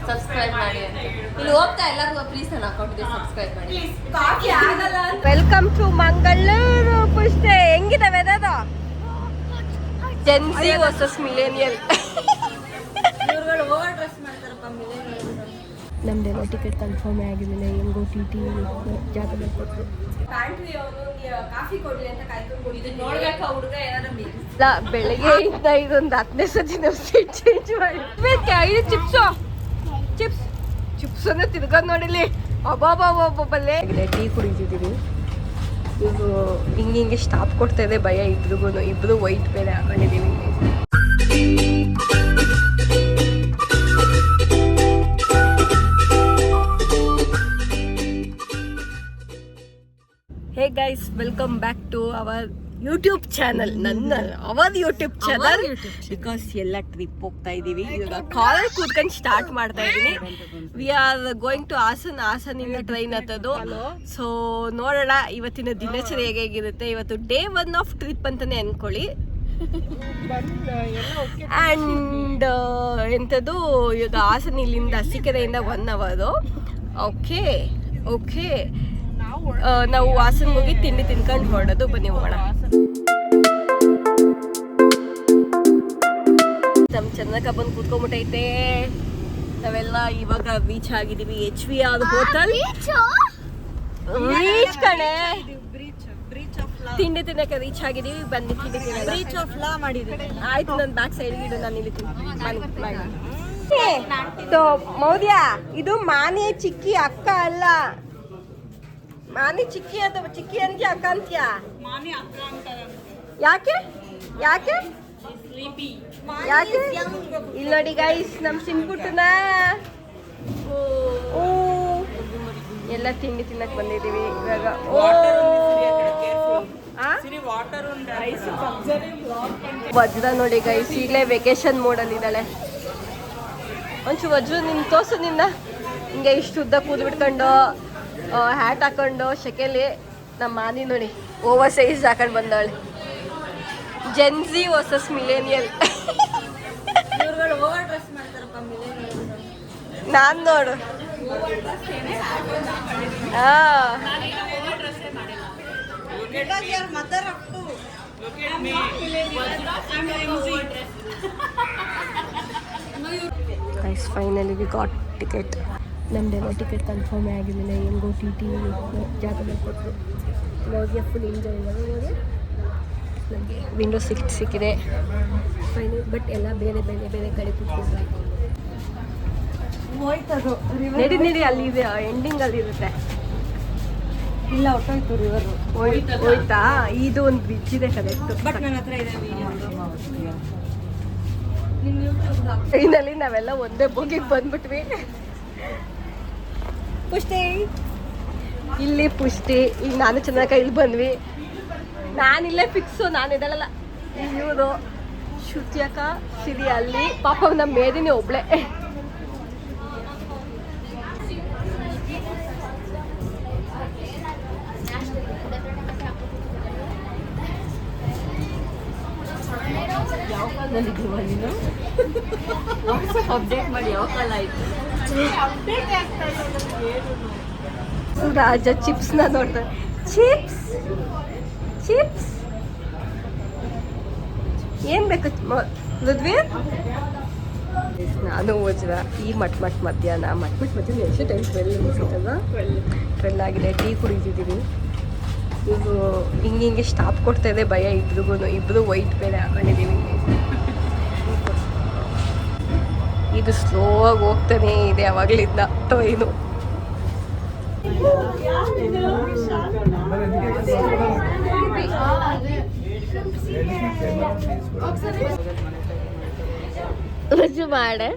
Subscribe ಮಾಡಿ ಅಂತ ಇಲ್ಲಿ ಹೋಗ್ತಾ ಎಲ್ಲರಿಗೂ ಪ್ಲೀಸ್ ನನ್ನ ಅಕೌಂಟ್ಗೆ ಸಬ್ಸ್ಕ್ರೈಬ್ ಮಾಡಿ. Welcome to Mangaluru. ಪುಷ್ಟೆ ಹೆಂಗಿದೆ ವೆದರ್? Gen Z versus millennial. ನಮ್ದೆಲ್ಲ ಟಿಕೆಟ್ ಕನ್ಫರ್ಮ್ ಆಗಿರಲಿಲ್ಲ. ಹೆಂಗೋ ಟಿ ಟಿ ಜಾಗದಲ್ಲಿ ಕೊಟ್ಟರು. ಕಾಫಿ ಕೊಡ್ಲಿ ಅಂತ ಕಾಯ್ಕೊಂಡು ನೋಡ್ಬೇಕು. ಹುಡುಗ ಏನಾದ್ರು ಬೆಳಗ್ಗೆ ಇಂದ ಇದೊಂದು 10ನೇ ಸತಿ ನಾವು ಸೀಟ್ ಚೇಂಜ್ ಮಾಡಿ ಇದು ಚಿಪ್ಸು ಚಿಪ್ಸ್ ಅಂದ್ರೆ ತಿರ್ಗೋದು ನೋಡಿಲಿ. ಅಬ್ಬಾಬಲ್ಲೇ ಟೀ ಕುಡಿತಿದ್ದೀವಿ. ಇದು ಹಿಂಗೆ ಸ್ಟಾಪ್ ಕೊಡ್ತಾ ಇದೆ ಭಯ ಇಬ್ರು ವೈಟ್ ಬೇರೆ ಹಾಕೊಂಡಿದ್ದೀವಿ. Hey guys, welcome back to our YouTube channel. Our YouTube channel. Because ಎಲ್ಲ ಟ್ರಿಪ್ ಹೋಗ್ತಾ ಇದೀವಿ. ಇವಾಗ ಕಾಲ್ ಕೂತ್ಕೊಂಡು ಸ್ಟಾರ್ಟ್ ಮಾಡ್ತಾ ಇದೀನಿ. ವಿ ಆರ್ ಗೋಯಿಂಗ್ ಟು ಹಾಸನಿಂದ ಟ್ರೈನ್ ಹತ್ತದು. ಸೊ ನೋಡೋಣ ಇವತ್ತಿನ ದಿನಚರಿ ಹೇಗಿರುತ್ತೆ. ಇವತ್ತು ಡೇ 1 ಆಫ್ ಟ್ರಿಪ್ ಅಂತಾನೆ ಅನ್ಕೊಳ್ಳಿ. ಆ್ಯಂಡ್ ಎಂಥದ್ದು ಇವಾಗ ಹಾಸನ ಇಲ್ಲಿಂದ ಅರಸೀಕೆರೆಯಿಂದ 1 hour. ಓಕೆ ನಾವು ಹಾಸನ್ಗೆ ಹೋಗಿ ತಿಂಡಿ ತಿನ್ಕೊಂಡು ಹೊರಡೋದು. ಬನ್ನಿ ಹೋಗೋಣ. ನಮ್ಮ ಚಂದ್ರಕ ಬಂದು ಕೂತ್ಕೊಂಡ್ಬಿಟ್ಟೈತೆ. ನಾವೆಲ್ಲ ಇವಾಗ ರೀಚ್ ಆಗಿದ್ದೀವಿ. HVR ಹೋಟೆಲ್ ರೀಚ್ ಕಣೆ. ತಿಂಡಿ ತಿನ್ನಕ್ಕೆ ರೀಚ್ ಆಗಿದ್ದೀವಿ. ಬನ್ನಿ ತಿಂಡಿ ತಿನ್ನೋಣ. ಆಯ್ತು, ನನ್ನ ಬ್ಯಾಕ್ ಸೈಡ್ ಇಡು, ನಾನು ಇಲ್ಲಿ ಮೌರ್ಯ. ಇದು ಮಾನೆ ಚಿಕ್ಕಿ ಅಕ್ಕ ಅಲ್ಲ. ಮಾನಿ ಚಿಕ್ಕಿ ಅಂತ್ಯ ಅಕ್ಕ ಅಂತ್ಯ. ಯಾಕೆ ಇಲ್ಲಿ ನೋಡಿ ಗೈಸ್, ನಮ್ ಸಿಂಪುಟ್ಟನ ಎಲ್ಲ ತಿಂಡಿ ತಿನ್ನಕ್ ಬಂದಿದೀವಿ ಇವಾಗ. ವಜ್ರ ನೋಡಿ ಗೈಸ್, ಈಗಲೇ ವೆಕೇಶನ್ ಮೋಡಲ್ಲಿ ಇದ್ದಾಳೆ. ಒಂಚೂರು ವಜ್ರ ನಿನ್ ತೋರ್ಸು. ನಿನ್ನ ಹಿಂಗೆ ಇಷ್ಟು ಉದ್ದ ಕೂದ್ ಬಿಟ್ಕೊಂಡು ಹ್ಯಾಟ್ ಹಾಕೊಂಡು ಶೆಕೆಲಿ. ನಮ್ಮ ಮಾನಿ ನೋಡಿ ಓವರ್ ಸೈಜ್ ಹಾಕೊಂಡು ಬಂದವಳೆ. Gen Z versus millennial. ನಾನು ನೋಡು ಫೈನಲಿ ವಿ ಗಾಟ್ ಟಿಕೆಟ್. ನಮ್ದೆಲ್ಲ ಟಿಕೆಟ್ ಕನ್ಫರ್ಮ್ ಆಗಿರಲಿಲ್ಲ. ಹೆಂಗೋ ಟಿ ಟಿ ಜಾಗದಲ್ಲಿ ಕೊಟ್ಟರು. ಮೌರ್ಯ ಫುಲ್ ಎಂಜಾಯ್ ಮಾಡಿ. ನಮಗೆ ವಿಂಡೋ ಸಿಕ್ಕಿದೆ ಫೈನಲ್. ಬಟ್ ಎಲ್ಲ ಬೇರೆ ಕಡೆ ಕೂತ್ಕೊಂಡು ನಡಿ ಅಲ್ಲಿ ಇದೆ. ಎಂಡಿಂಗ್ ಅಲ್ಲಿ ಇರುತ್ತೆ. ಇಲ್ಲ ಹೊಟ್ಟೋಯ್ತು ರಿವರು ಹೋಯ್ತಾ. ಇದು ಒಂದು ಬ್ರಿಡ್ಜ್ ಇದೆ ಕರೆಕ್ಟ್. ಬಟ್ ನನ್ನ ಹತ್ರ ಇದೆ. ಫೈನಲಿ ನಾವೆಲ್ಲ ಒಂದೇ ಬೋಗಿಗೆ ಬಂದ್ಬಿಟ್ವಿ. ಪುಷ್ಟಿ ಇಲ್ಲಿ ಈಗ ನಾನು ಚೆನ್ನಾಗಿ ಇಲ್ಲಿ ಬಂದ್ವಿ. ನಾನಿಲ್ಲೇ ಫಿಕ್ಸು, ನಾನು ಇದಲ್ಲ. ಇವರು ಶುಚಿಯಕ ಸಿರಿ ಅಲ್ಲಿ. ಪಾಪ ನಮ್ಮ ಮೇದಿನಿ ಒಬ್ಳೆ. ಯಾವ ಕಾಲದಲ್ಲಿದ್ದೀವ ನೀನು? ಅಪ್ಡೇಟ್ ಮಾಡಿ ಯಾವ ಕಾಲ ಆಯ್ತು? ರಾಜ ಚಿಪ್ಸ್ನ ನೋಡ್ತಾರೆ. ಚಿಪ್ಸ್ ಏನ್ ಬೇಕು ಮದ್ವೆ? ನಾನು ವಜ್ರ ಈ ಮಧ್ಯಾಹ್ನ ಎಷ್ಟು ಟೈಮ್ 12 ಮುಗಿಸಿತ್ತಲ್ವ? 12 ಆಗಿದೆ. ಟೀ ಕುಡಿತಿದ್ದೀವಿ. ಇದು ಹಿಂಗೆ ಸ್ಟಾಪ್ ಕೊಡ್ತಾ ಇದೆ ಭಯ ಇಬ್ರು ವೈಟ್ ಬೇರೆ ಹಾಕೊಂಡಿದ್ದೀವಿ. ಇದು ಸ್ಲೋ ಆಗಿ ಹೋಗ್ತಾನೆ ಇದೆ ಯಾವಾಗಲಿಂದ ಟ್ರೈನು. ರಜು ಮಾಡೆ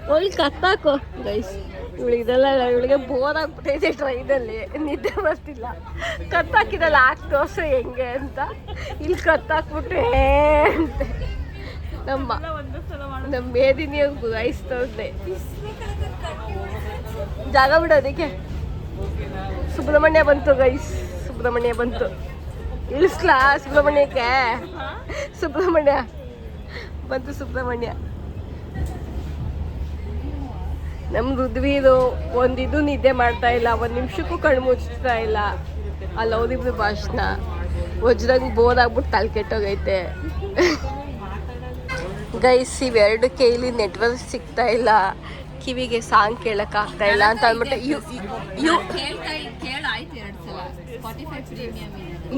ಹೋಗಿ ಕತ್ತಾಕೋ ಗೈಸ್. ಇವಳಿಗೆಲ್ಲ ಇವಳಿಗೆ ಬೋರ್ ಆಗ್ಬಿಟ್ಟೈತೆ ಟ್ರೈನಲ್ಲಿ. ನಿದ್ದೆ ಬರ್ತಿಲ್ಲ. ಕತ್ತಾಕಿದಲ್ಲ 8 ವರ್ಷ ಹೆಂಗೆ ಅಂತ. ಇಲ್ಲಿ ಕತ್ತಾಕ್ಬಿಟ್ರೆ ಅಂತೆ. ನಮ್ಮ ಮೇದಿನಿಯ ಗುರಾಯಿಸ್ತವ್ರೆ. ಜಾಗ ಬಿಡೋದಕ್ಕೆ ಸುಬ್ರಹ್ಮಣ್ಯ ಬಂತು ಗೈಸ್. ಸುಬ್ರಹ್ಮಣ್ಯ ಬಂತು. ಇಳಿಸ್ಲಾ ಸುಬ್ರಹ್ಮಣ್ಯಕ್ಕೆ? ಸುಬ್ರಹ್ಮಣ್ಯ ಬಂತು. ಸುಬ್ರಹ್ಮಣ್ಯ ನಮ್ಮ ಋದ್ವೀರು ಒಂದಿದು ನಿದ್ದೆ ಮಾಡ್ತಾ ಇಲ್ಲ, ಒಂದು ನಿಮಿಷಕ್ಕೂ ಕಣ್ಣು ಮುಚ್ತಾ ಇಲ್ಲ. ಅಲ್ಲಿ ಅವ್ರಿಬ್ರು ಭಾಷಣ ವಜ್ರಂಗೆ ಬೋರ್ ಆಗ್ಬಿಟ್ಟು ತಲೆ ಕೆಟ್ಟೋಗೈತೆ. ಗೈಸ್ ಇವೆರಡು ಕೈಲಿ ನೆಟ್ವರ್ಕ್ ಸಿಗ್ತಾ ಇಲ್ಲ, ಕಿವಿಗೆ ಸಾಂಗ್ ಕೇಳಕ್ ಆಗ್ತಾ ಇಲ್ಲ ಅಂತ ಅಂದ್ಬಿಟ್ಟು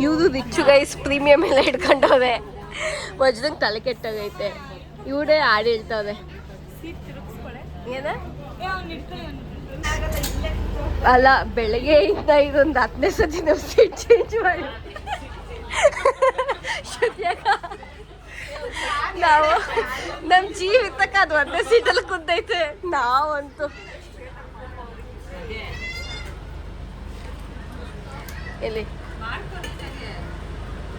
ಇವ್ರು ರಿಚ್ಚು ಗೈಸ್ ಪ್ರೀಮಿಯಂ ಎಲ್ಲ ಇಟ್ಕೊಂಡವ್ರೆ. ವಜ್ರಂಗೆ ತಲೆ ಕೆಟ್ಟೋಗೈತೆ, ಇವಡೇ ಹಾಡು ಹೇಳ್ತವ್ರೆ. ಏನ ಅಲ್ಲ ಬೆಳಗ್ಗೆ ಇಂದ ಇದೊಂದು 10ನೇ ಸತಿ ನಾವು ಸೀಟ್ ಚೇಂಜ್ ಮಾಡಿ ನಾವು ನಮ್ಮ ಜೀವಿತಕ್ಕೆ ಅದು ಒಂದೇ ಸೀಟಲ್ಲಿ ಕುಂತೈತೆ. ನಾವಂತೂ ಎಲ್ಲಿ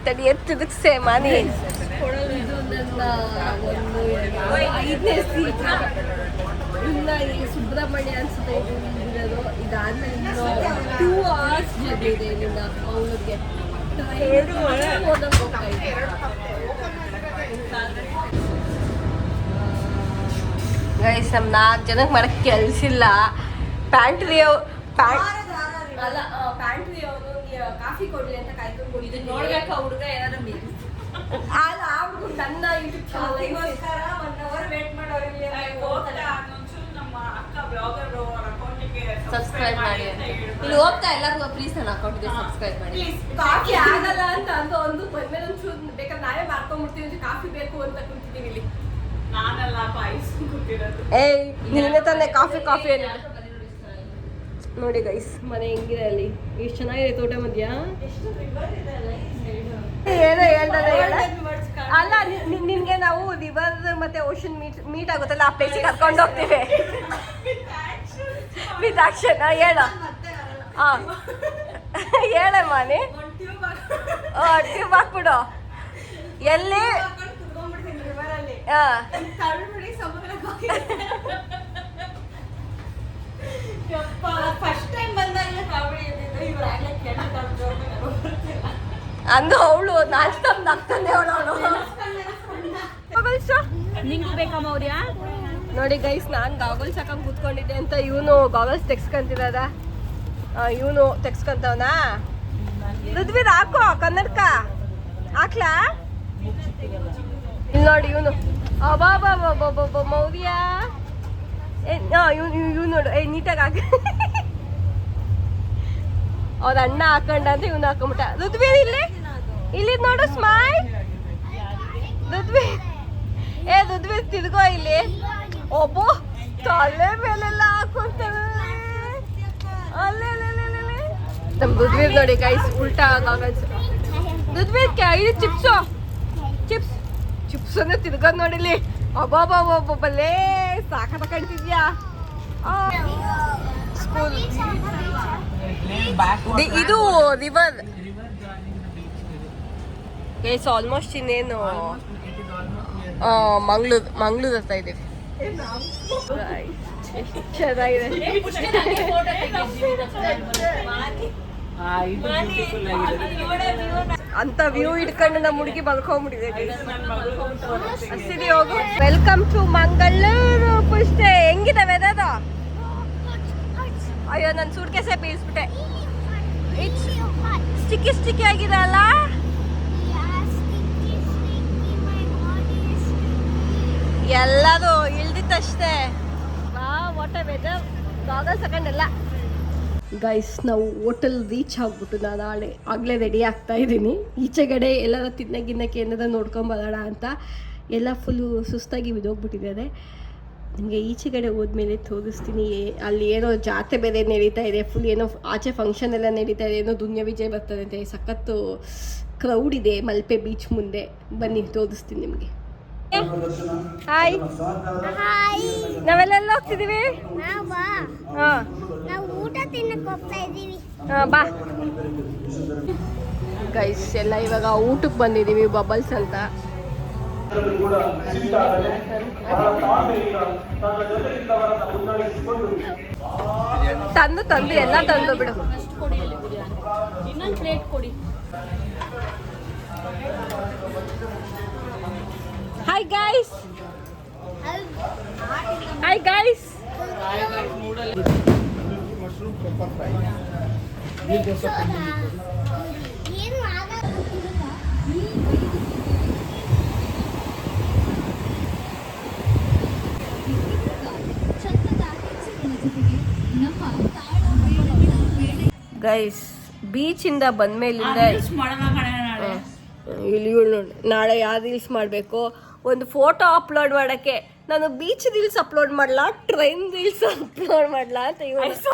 ತಡಿ ಎತ್ತಿದಕ್ಸೆ ಮಾನಿ ಇದು ನನ್ನ 5ನೇ ಸೀಟ್. ಇನ್ನ ಈ ಸುಬ್ರಹ್ಮಣ್ಯ ಅನ್ಸುತ್ತೆ ಇದು ಇದಾದ್ಮೇಲೆ 2 hours ಜರ್ನಿ ಇದೆ ಇಲ್ಲಿಂದ ಅವಳಿಗೆ. ಗೈಸ್ ನಮ್ಮ 4 ಜನಕ್ಕೆ ಮಾಡಕ್ಕೆ ಕೆಲ್ಸಿಲ್ಲ. ಪ್ಯಾಂಟ್ರಿ ಅಲ್ಲ ಪ್ಯಾಂಟ್ರಿ ಅವನು ಕಾಫಿ ಕೊಡ್ಲಿ ಅಂತ ಕಾಯ್ಕೊಂಡು ಇದನ್ನ ನೋಡ್ಬೇಕ ಹುಡುಗ ಏನಾದ್ರು ಅಲ್ಲ ಆ ಹುಡುಗ ನನ್ನ ಯೂಟ್ಯೂಬ್ ಚಾನಲ್ಗೋಸ್ಕರ 1 hour ವೇಟ್ ಮಾಡೋರಿಗೆ ಸಬ್ಸ್ಕ್ರೈಬ್ ಮಾಡಿ ಅಂತ ಇಲ್ಲಿ ಹೋಗ್ತಾ ಎಲ್ಲರಿಗೂ ಪ್ಲೀಸ್ ನನ್ನ ಅಕೌಂಟ್ಗೆ ಸಬ್ಸ್ಕ್ರೈಬ್ ಮಾಡಿ. ಕಾಫಿ ಆಗಲ್ಲ ಅಂತ ಅಂದು ಒಂದು ಬಂದ್ಮೇಲೆ ಒಂಚೂರು ಬೇಕಾದ್ರೆ ನಾವೇ ಮಾಡ್ಕೊಂಡ್ಬಿಡ್ತೀವಿ. ಕಾಫಿ ಬೇಕು ಅಂತ ಕುಂತಿದ್ದೀವಿ ಇಲ್ಲಿ. ನಾನಲ್ಲ ಪಾಯ್ಸ್ ಕೂತಿರೋದು. ಏಯ್ ನೀನೇ ತಾನೆ ಕಾಫಿ ಏನಿದೆ ನೋಡಿ ಗೈಸ್. ಮನೆ ಹೆಂಗಿದೆ ಅಲ್ಲಿ, ಎಷ್ಟು ಚೆನ್ನಾಗಿದೆ ತೋಟ ಮಧ್ಯ. ಏನೋ ಹೇಳ್ತಾರೆ ಅಲ್ಲ ನಿನ್ಗೆ ನಾವು ರಿವರ್ ಮತ್ತೆ ಓಷನ್ ಮೀಟ್ ಆಗುತ್ತಲ್ಲ, ಆ ಪ್ಲೇಸಿಗೆ ಕರ್ಕೊಂಡು ಹೋಗ್ತೀವಿ ವಿತ್ ಆಕ್ಷನ್. ಹೇಳ ಹೇಳ ಮಾನಿ ಟ್ಯೂಬ್ ಹಾಕ್ಬಿಡು. ಎಲ್ಲಿ ಅಂದು ಅವಳು ನಾಚ್ತಾನೆ ಅವಳು. ನಿಂಗೆ ಬೇಕಾ ಮೌರ್ಯ? ನೋಡಿ ಗೈಸ್, ನಾನು ಗಾಗಲ್ಸ್ ಹಾಕೊಂಡ್ ಕೂತ್ಕೊಂಡಿದ್ದೆ ಅಂತ ಇವನು ಗಾಗಲ್ಸ್ ತೆಗ್ಸ್ಕೊಂತಿದ. ಇವನು ತೆಗ್ಸ್ಕೊಂತವನಾ. ಋದ್ವಿದ್ ಹಾಕೋ ಕನ್ನಡಕ ಹಾಕ್ಲಾ. ಇಲ್ಲಿ ನೋಡಿ ಇವನು ಅಬಾಬಾಬಾಬಾಬಾ ಮೌರ್ಯ. ಇವ್ ನೋಡು ನೀಟಾಗಿ ಹಾಕ. ಅವ್ರ ಅಣ್ಣ ಹಾಕೊಂಡ ಅಂತ ಇವನು ಹಾಕೊಂಬಿಟ್ಟ. ಋದ್ವಿದ್ ಇಲ್ಲಿ ನೋಡು ಸ್ಮೈಲ್. ಋದ್ವಿದ್ ತಿರ್ಗೋ ಇಲ್ಲಿ. ಒಬ್ಬ ತಲೆ ಮೇಲೆಲ್ಲ ಹಾಕೊಂತಾರೆ. ಅಲ್ಲೇ ನಮ್ ಋದ್ವಿದ್ ನೋಡಿ ಗೈಸ್ ಉಲ್ಟಾ ಗಾಗಲ್ಸ್. ಋದ್ವಿದ್ ಇದು ಚಿಪ್ಸ್ ಅಂದ್ರೆ ತಿರ್ಗೋದ್ ನೋಡಿಲಿ. ಒಬ್ಬೊಬ್ಬೊಬ್ಬೊಬ್ಬಲ್ಲೇ ಸಾಕತ್ತ ಕಾಣ್ತಿದ್ಯಾ. ಸ್ಕೂಲ್ ಇದು ರಿವರ್ ಗೈಸ್. ಆಲ್ಮೋಸ್ಟ್ ಇನ್ನೇನು ಮಂಗ್ಳೂರ್ ಹತ್ರ ಇದ್ದೀವಿ. ಚೆನ್ನಾಗಿದೆ ಅಂತ ವ್ಯೂ ಇಟ್ಕೊಂಡು ನಮ್ಮ ಹುಡುಗಿ ಬಲ್ಕೊಂಡ್ಬಿಟ್ಟಿದೆ. ಸಿರಿ ಹೋಗು. Welcome to Mangaluru. ಪುಷ್ಟೆ ಹೆಂಗಿದೆ ವೆದರ್? ಅಯ್ಯೋ ನನ್ನ ಸೂಟ್ಕೇಸೇ ಬೀಳ್ಸ್ಬಿಟ್ಟೆ. ಸ್ಟಿಕ್ಕಿ ಆಗಿದೆ ಅಲ್ಲ. ಎಲ್ಲರೂ ಇಳ್ದಿತ್ತಷ್ಟೇ. What a weather. ಗಾಗಲ್ಸ್ ಹಾಕೊಂಡೆಲ್ಲ. ಗೈಸ್ ನಾವು ಹೋಟೆಲ್ ರೀಚ್ ಆಗ್ಬಿಟ್ಟು ನಾನು ಆಗಲೇ ರೆಡಿ ಆಗ್ತಾ ಇದ್ದೀನಿ. ಈಚೆಗಡೆ ಎಲ್ಲರ ತಿನ್ನಕ್ಕೆ ಏನಾದ್ರು ನೋಡ್ಕೊಂಬರೋಣ ಅಂತ. ಎಲ್ಲ ಫುಲ್ಲು ಸುಸ್ತಾಗಿ ಬಿದ್ದೋಗ್ಬಿಟ್ಟಿದ್ದಾರೆ. ನಿಮಗೆ ಈಚೆಗಡೆ ಹೋದ್ಮೇಲೆ ತೋರಿಸ್ತೀನಿ. ಅಲ್ಲಿ ಏನೋ ಜಾತ್ರೆ ಬೇರೆ ನಡೀತಾ ಇದೆ. ಫುಲ್ ಏನೋ ಆಚೆ ಫಂಕ್ಷನ್ ಎಲ್ಲ ನಡೀತಾ ಇದೆ. ಏನೋ ದುನಿಯಾ ವಿಜಯ್ ಬರ್ತದಂತೆ. ಸಖತ್ತು ಕ್ರೌಡ್ ಇದೆ ಮಲ್ಪೆ ಬೀಚ್ ಮುಂದೆ. ಬನ್ನಿ ತೋರಿಸ್ತೀನಿ ನಿಮಗೆ. ಹಾಯ್, ನಾವೆಲ್ಲ ಹೋಗ್ತಿದೀವಿ. ಊಟ ತಿನ್ನಕ್ಕೆ ಹೋಗ್ತಾ ಇದೀವಿ. ಬಾ ಗೈಸ್, ಎಲ್ಲ ಇವಾಗ ಊಟಕ್ಕೆ ಬಂದಿದ್ದೀವಿ. ಬಬಲ್ಸ್ ಅಂತ. ತಂದು ಎಲ್ಲ ತಂದು ಬಿಡು. ಇನ್ನೊಂದು ಪ್ಲೇಟ್ ಕೊಡಿ. Hi guys. Mushroom pepper fry ನೀರು ದೋಸೆ ಏನು ಆಗಲ್ಲ ಗೈಸ್ ಬೀಚಿಂದ ಬಂದ್ಮೇಲಿಂದ ಇಲ್ಲಿ ನಾಳೆ ಯಾವ್ದು ರೀಲ್ಸ್ ಮಾಡಬೇಕು, ಒಂದು ಫೋಟೋ ಅಪ್ಲೋಡ್ ಮಾಡೋಕ್ಕೆ ನಾನು ಬೀಚ್ ರೀಲ್ಸ್ ಅಪ್ಲೋಡ್ ಮಾಡಲ್ಲ, ಟ್ರೈನ್ ರೀಲ್ಸ್ ಅಪ್ಲೋಡ್ ಮಾಡಲ್ಲ ಅಂತ ಇವಳು